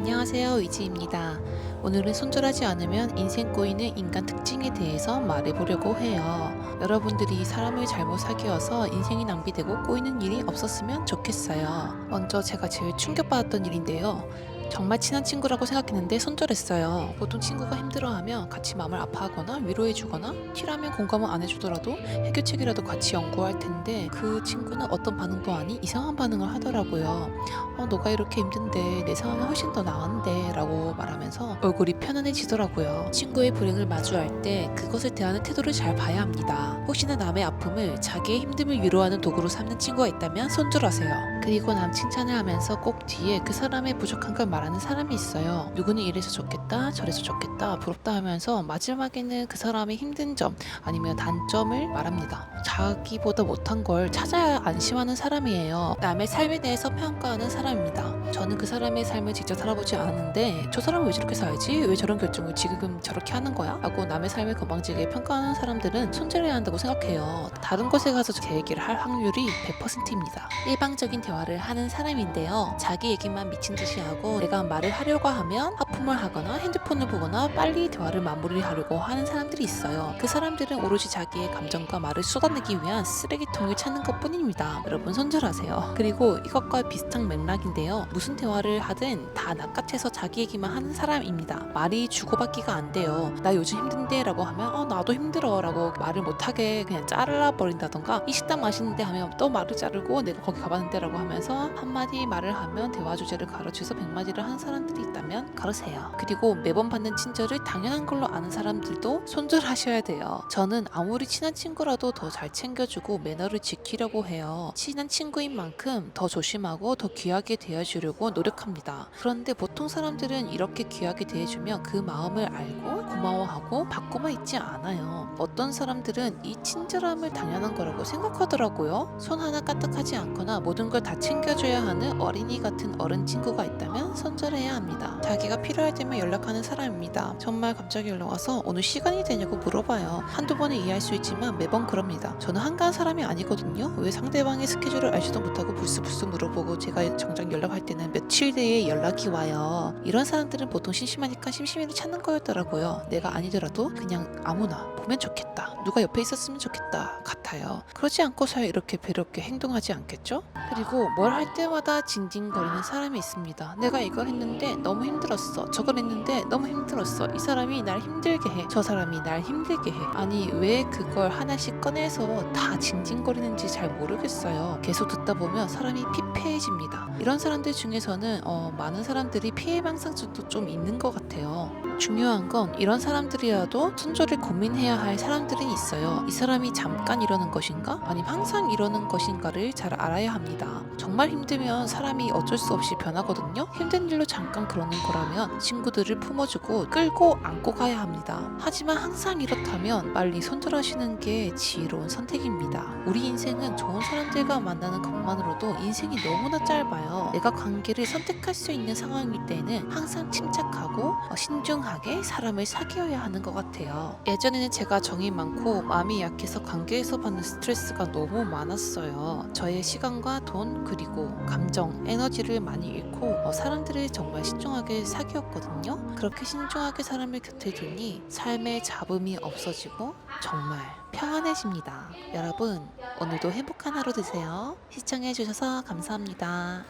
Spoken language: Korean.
안녕하세요, 위지입니다. 오늘은 손절하지 않으면 인생 꼬이는 인간 특징에 대해서 말해보려고 해요. 여러분들이 사람을 잘못 사귀어서 인생이 낭비되고 꼬이는 일이 없었으면 좋겠어요. 먼저 제가 제일 충격받았던 일인데요. 정말 친한 친구라고 생각했는데 손절했어요. 보통 친구가 힘들어하면 같이 마음을 아파하거나 위로해주거나 티라면 공감을 안 해주더라도 해결책이라도 같이 연구할 텐데 그 친구는 어떤 반응도 아니 이상한 반응을 하더라고요. 너가 이렇게 힘든데 내 상황은 훨씬 더 나은데 라고 말하면서 얼굴이 편안해지더라고요. 친구의 불행을 마주할 때 그것을 대하는 태도를 잘 봐야 합니다. 혹시나 남의 아픔을 자기의 힘듦을 위로하는 도구로 삼는 친구가 있다면 손절하세요. 그리고 남 칭찬을 하면서 꼭 뒤에 그 사람의 부족한 걸 말하는 사람이 있어요. 누구는 이래서 좋겠다 저래서 좋겠다 부럽다 하면서 마지막에는 그 사람의 힘든 점 아니면 단점을 말합니다. 자기보다 못한 걸 찾아야 안심하는 사람이에요. 남의 삶에 대해서 평가하는 사람입니다. 저는 그 사람의 삶을 직접 살아보지 않았는데 저 사람은 왜 저렇게 살지? 왜 저런 결정을 지금 저렇게 하는 거야? 라고 남의 삶을 건방지게 평가하는 사람들은 손절해야 한다고 생각해요. 다른 곳에 가서 제 얘기를 할 확률이 100%입니다. 일방적인 대화를 하는 사람인데요. 자기 얘기만 미친 듯이 하고 내가 말을 하려고 하면 하품을 하거나 핸드폰을 보거나 빨리 대화를 마무리하려고 하는 사람들이 있어요. 그 사람들은 오로지 자기의 감정과 말을 쏟아내기 위한 쓰레기통을 찾는 것 뿐입니다. 여러분 손절하세요. 그리고 이것과 비슷한 맥락인데요. 무슨 대화를 하든 다 낚아채서 자기 얘기만 하는 사람입니다. 말이 주고받기가 안 돼요. 나 요즘 힘든데 라고 하면 나도 힘들어 라고 말을 못하게 그냥 잘라버린다던가 이 식당 맛있는데 하면 또 말을 자르고 내가 거기 가봤는데 라고 하면서 한마디 말을 하면 대화 주제를 가로채서 100마디를 하는 사람들이 있다면 가르세요. 그리고 매번 받는 친절을 당연한 걸로 아는 사람들도 손절하셔야 돼요. 저는 아무리 친한 친구라도 더 잘 챙겨주고 매너를 지키려고 해요. 친한 친구인 만큼 더 조심하고 더 귀하게 대해주려고 노력합니다. 그런데 보통 사람들은 이렇게 귀하게 대해주면 그 마음을 알고 고마워하고 받고만 있지 않아요. 어떤 사람들은 이 친절함을 당연한 거라고 생각하더라고요. 손 하나 까딱하지 않거나 모든 걸 다 챙겨줘야 하는 어린이 같은 어른 친구가 있다면 손절해야 합니다. 자기가 필요할 때만 연락하는 사람입니다. 정말 갑자기 연락 와서 오늘 시간이 되냐고 물어봐요. 한두 번은 이해할 수 있지만 매번 그럽니다. 저는 한가한 사람이 아니거든요. 왜 상대방의 스케줄을 알지도 못하고 불쑥불쑥 물어보고 제가 정작 연락할 때는 며칠 뒤에 연락이 와요. 이런 사람들은 보통 심심하니까 심심이를 찾는 거였더라고요. 내가 아니더라도 그냥 아무나 보면 좋겠다. 누가 옆에 있었으면 좋겠다 같아요. 그러지 않고서야 이렇게 배롭게 행동하지 않겠죠? 그리고 뭘 할 때마다 징징거리는 사람이 있습니다. 내가 이걸 했는데 너무 힘들었어. 저걸 했는데 너무 힘들었어. 이 사람이 날 힘들게 해. 저 사람이 날 힘들게 해. 아니 왜 그걸 하나씩 꺼내서 다 징징거리는지 잘 모르겠어요. 계속 듣다 보면 사람이 피폐해집니다. 이런 사람들 중에서는 많은 사람들이 피해망상증도 좀 있는 것 같아요. 중요한 건 이런 사람들이라도 손절을 고민해야 할 사람들은 있어요. 이 사람이 잠깐 이러는 것인가? 아니면 항상 이러는 것인가를 잘 알아야 합니다. 정말 힘들면 사람이 어쩔 수 없이 변하거든요. 힘든 일로 잠깐 그러는 거라면 친구들을 품어주고 끌고 안고 가야 합니다. 하지만 항상 이렇다면 빨리 손절하시는 게 지혜로운 선택입니다. 우리 인생은 좋은 사람들과 만나는 것만으로도 인생이 너무나 짧아요. 내가 관계를 선택할 수 있는 상황일 때는 항상 침착하고 신중하게 사람을 사귀어야 하는 것 같아요. 예전에는 제가 정이 많고 마음이 약해서 관계에서 받는 스트레스가 너무 많았어요. 저의 시간과 돈 그리고 감정, 에너지를 많이 잃고 사람들을 정말 신중하게 사귀었거든요. 그렇게 신중하게 사람을 곁에 두니 삶의 잡음이 없어지고 정말 평안해집니다. 여러분 오늘도 행복한 하루 되세요. 시청해주셔서 감사합니다.